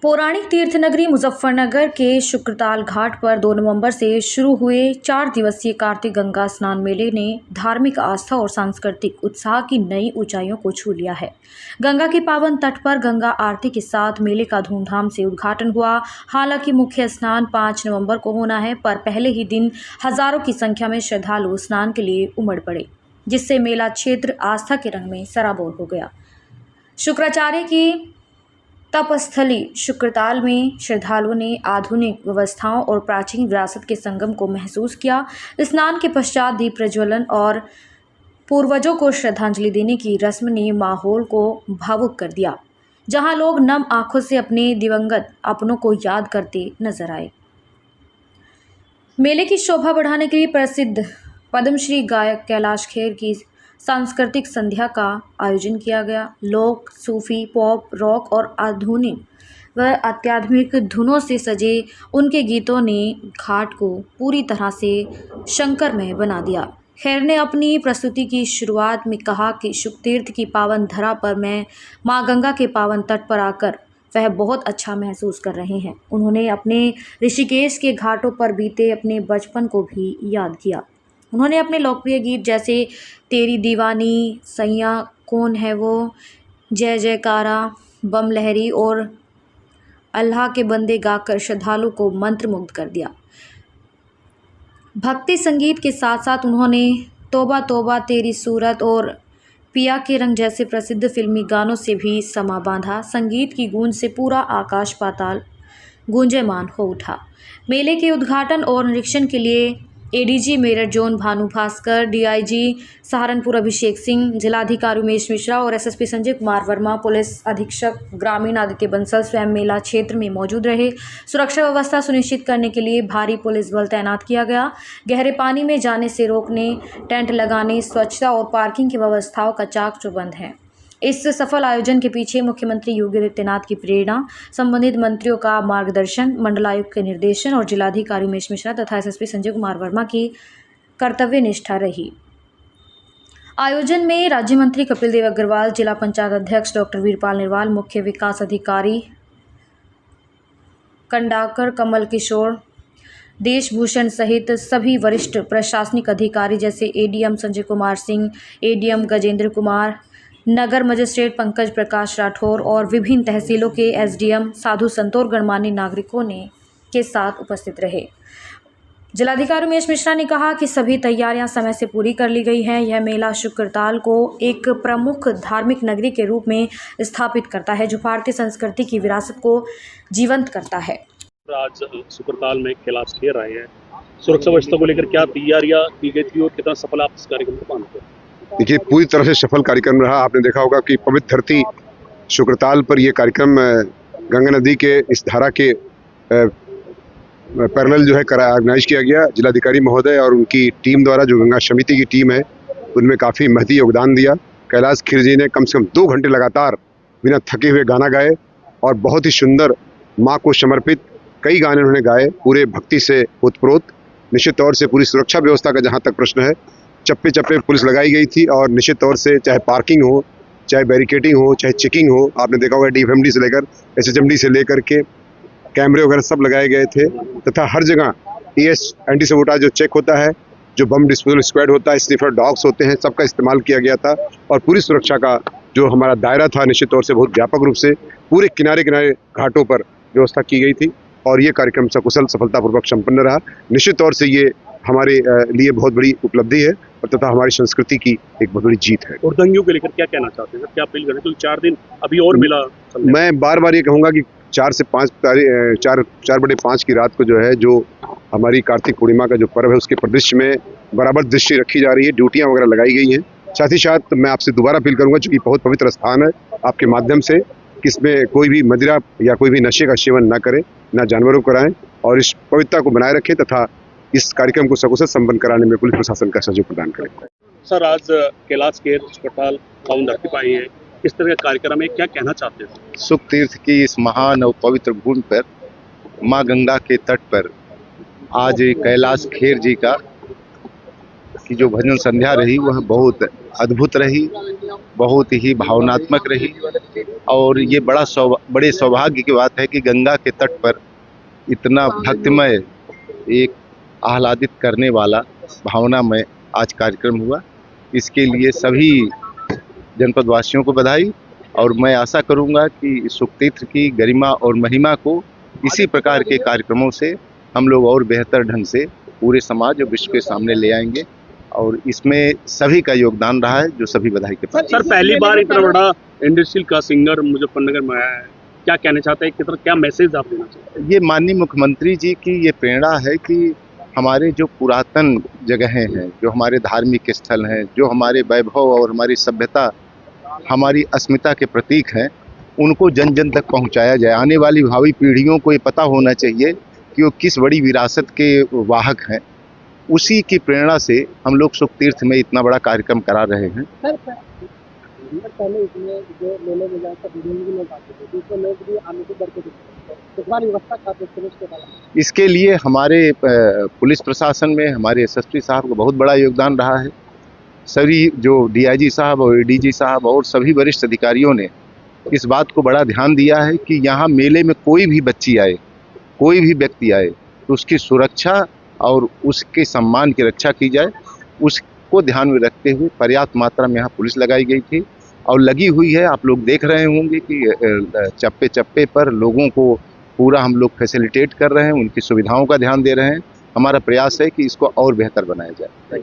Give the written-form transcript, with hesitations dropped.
पौराणिक तीर्थनगरी मुजफ्फरनगर के शुक्रताल घाट पर 2 नवंबर से शुरू हुए 4 दिवसीय कार्तिक गंगा स्नान मेले ने धार्मिक आस्था और सांस्कृतिक उत्साह की नई ऊंचाइयों को छू लिया है। गंगा के पावन तट पर गंगा आरती के साथ मेले का धूमधाम से उद्घाटन हुआ। हालांकि मुख्य स्नान 5 नवंबर को होना है, पर पहले ही दिन हजारों की संख्या में श्रद्धालु स्नान के लिए उमड़ पड़े, जिससे मेला क्षेत्र आस्था के रंग में सराबोर हो गया। शुक्राचार्य की तपस्थली शुक्रताल में श्रद्धालुओं ने आधुनिक व्यवस्थाओं और प्राचीन विरासत के संगम को महसूस किया। स्नान के पश्चात दीप प्रज्वलन और पूर्वजों को श्रद्धांजलि देने की रस्म ने माहौल को भावुक कर दिया, जहां लोग नम आंखों से अपने दिवंगत अपनों को याद करते नजर आए। मेले की शोभा बढ़ाने के लिए प्रसिद्ध पद्मश्री गायक कैलाश खेर की सांस्कृतिक संध्या का आयोजन किया गया। लोक, सूफी, पॉप, रॉक और आधुनिक व अत्याधुनिक धुनों से सजे उनके गीतों ने घाट को पूरी तरह से शंकरमय बना दिया। खेर ने अपनी प्रस्तुति की शुरुआत में कहा कि शुक तीर्थ की पावन धरा पर मैं माँ गंगा के पावन तट पर आकर वह बहुत अच्छा महसूस कर रहे हैं। उन्होंने अपने ऋषिकेश के घाटों पर बीते अपने बचपन को भी याद किया। उन्होंने अपने लोकप्रिय गीत जैसे तेरी दीवानी, सैया कौन है वो, जय जयकारा, बम लहरी और अल्लाह के बंदे गाकर श्रद्धालु को मंत्रमुग्ध कर दिया। भक्ति संगीत के साथ साथ उन्होंने तौबा तौबा तेरी सूरत और पिया के रंग जैसे प्रसिद्ध फिल्मी गानों से भी समा बांधा। संगीत की गूंज से पूरा आकाश पाताल गूंजयमान हो उठा। मेले के उद्घाटन और निरीक्षण के लिए ADG Meerut zone Bhanu Bhaskar, DIG Saharanpur Abhishek Singh, जिलाधिकारी उमेश मिश्रा और एसएसपी संजय कुमार वर्मा, पुलिस अधीक्षक ग्रामीण आदित्य बंसल स्वयं मेला क्षेत्र में मौजूद रहे। सुरक्षा व्यवस्था सुनिश्चित करने के लिए भारी पुलिस बल तैनात किया गया। गहरे पानी में जाने से रोकने, टेंट लगाने, स्वच्छता और पार्किंग की व्यवस्थाओं का चाक चौबंद है। इस सफल आयोजन के पीछे मुख्यमंत्री योगी आदित्यनाथ की प्रेरणा, संबंधित मंत्रियों का मार्गदर्शन, मंडलायुक्त के निर्देशन और जिलाधिकारी उमेश मिश्रा तथा एसएसपी संजय कुमार वर्मा की कर्तव्य निष्ठा रही। आयोजन में राज्य मंत्री कपिल देव अग्रवाल, जिला पंचायत अध्यक्ष डॉक्टर वीरपाल निरवाल, मुख्य विकास अधिकारी कंडाकर कमल किशोर देशभूषण सहित सभी वरिष्ठ प्रशासनिक अधिकारी जैसे एडीएम संजय कुमार सिंह, एडीएम गजेंद्र कुमार, नगर मजिस्ट्रेट पंकज प्रकाश राठौर और विभिन्न तहसीलों के एसडीएम, साधु संतों और गणमान्य नागरिकों ने के साथ उपस्थित रहे। जिलाधिकारी उमेश मिश्रा ने कहा कि सभी तैयारियां समय से पूरी कर ली गई हैं। यह मेला शुक्रताल को एक प्रमुख धार्मिक नगरी के रूप में स्थापित करता है, जो भारतीय संस्कृति की विरासत को जीवंत करता है। आज शुक्रताल में कैलाश खेर आए हैं, सुरक्षा व्यवस्था को लेकर क्या तैयारियां की गई थी और कितना सफल आप इस कार्यक्रम को मानते हैं? देखिए, पूरी तरह से सफल कार्यक्रम रहा। आपने देखा होगा कि पवित्र धरती शुक्रताल पर यह कार्यक्रम गंगा नदी के इस धारा के पैरेलल जो है ऑर्गेनाइज किया गया। जिलाधिकारी महोदय और उनकी टीम द्वारा, जो गंगा समिति की टीम है, उनमें काफ़ी महती योगदान दिया। कैलाश खेर जी ने कम से कम 2 घंटे लगातार बिना थके हुए गाना गाए और बहुत ही सुंदर माँ को समर्पित कई गाने उन्होंने गाए, पूरे भक्ति से ओतप्रोत। निश्चित तौर से पूरी सुरक्षा व्यवस्था का जहाँ तक प्रश्न है, चप्पे चप्पे पुलिस लगाई गई थी और निश्चित तौर से चाहे पार्किंग हो, चाहे बैरिकेडिंग हो, चाहे चेकिंग हो, आपने देखा होगा डीएफएमडी से लेकर एसएचएमडी से लेकर के कैमरे वगैरह सब लगाए गए थे तथा हर जगह टीएस एंटी सबोटाज जो चेक होता है, जो बम डिस्पोजल स्क्वाड होता है, स्निफर डॉग्स होते हैं, सबका इस्तेमाल किया गया था और पूरी सुरक्षा का जो हमारा दायरा था निश्चित तौर से बहुत व्यापक रूप से पूरे किनारे किनारे घाटों पर व्यवस्था की गई थी और ये कार्यक्रम सकुशल सफलतापूर्वक संपन्न रहा। निश्चित तौर से ये हमारे लिए बहुत बड़ी उपलब्धि है और तथा हमारी संस्कृति की एक बहुत बड़ी जीत है। और दंगियों को लेकर क्या कहना चाहते हैं, क्या अपील करें? तो 4 दिन अभी और मिला। मैं बार बार ये कहूँगा कि 4 से 5 तारीख 4/5 की रात को जो है, जो हमारी कार्तिक पूर्णिमा का जो पर्व है, उसके परिदृश्य में बराबर दृष्टि रखी जा रही है, ड्यूटियाँ वगैरह लगाई गई हैं। साथ ही साथ मैं आपसे दोबारा अपील करूँगा, चूँकि बहुत पवित्र स्थान है, आपके माध्यम से कि इसमें कोई भी मदिरा या कोई भी नशे का सेवन न करें, न जानवरों को कराएं और इस पवित्रता को बनाए रखें तथा इस कार्यक्रम को सकुशल संपन्न कराने में पुलिस प्रशासन का सहयोग प्रदान करें। सर, आज कैलाश खेर शुक्रताल पावन धरती पर आए हैं, किस तरह का कार्यक्रम है, क्या कहना चाहते हैं? शुक तीर्थ की इस महान और पवित्र भूमि पर, माँ गंगा के तट पर आज कैलाश खेर जी की जो भजन संध्या रही वह बहुत अद्भुत रही। बहुत ही भावनात्मक रही और ये बड़े सौभाग्य की बात है कि गंगा के तट पर इतना भक्तिमय, एक आह्लादित करने वाला, भावनामय आज कार्यक्रम हुआ। इसके लिए सभी जनपद वासियों को बधाई और मैं आशा करूंगा कि सुखतीर्थ की गरिमा और महिमा को इसी प्रकार के कार्यक्रमों से हम लोग और बेहतर ढंग से पूरे समाज और विश्व के सामने ले आएंगे और इसमें सभी का योगदान रहा है, जो सभी बधाई के पात्र। सर, पहली बार इतना बड़ा इंडस्ट्रियल का सिंगर मुजफ्फरनगर में आया है, क्या कहना चाहते हैं, कितना क्या मैसेज आप देना चाहते हैं? ये माननीय मुख्यमंत्री जी की ये प्रेरणा है कि हमारे जो पुरातन जगहें हैं, जो हमारे धार्मिक स्थल हैं, जो हमारे वैभव और हमारी सभ्यता, हमारी अस्मिता के प्रतीक हैं, उनको जन जन तक पहुंचाया जाए। आने वाली भावी पीढ़ियों को ये पता होना चाहिए कि वो किस बड़ी विरासत के वाहक हैं। उसी की प्रेरणा से हम लोग सुखतीर्थ में इतना बड़ा कार्यक्रम करा रहे हैं। पहले इसमें जो मेले में जाकर लोग आते थे, दूसरे लोग भी आने से डरते थे, व्यवस्था खाते थे। इसके लिए हमारे पुलिस प्रशासन में हमारे एसएसपी साहब का बहुत बड़ा योगदान रहा है। सभी जो डीआईजी साहब और एडीजी साहब और सभी वरिष्ठ अधिकारियों ने इस बात को बड़ा ध्यान दिया है कि यहाँ मेले में कोई भी बच्ची आए, कोई भी व्यक्ति आए, तो उसकी सुरक्षा और उसके सम्मान की रक्षा की जाए। उसको ध्यान में रखते हुए पर्याप्त मात्रा में यहाँ पुलिस लगाई गई थी और लगी हुई है। आप लोग देख रहे होंगे कि चप्पे चप्पे पर लोगों को पूरा हम लोग फैसिलिटेट कर रहे हैं, उनकी सुविधाओं का ध्यान दे रहे हैं। हमारा प्रयास है कि इसको और बेहतर बनाया जाए।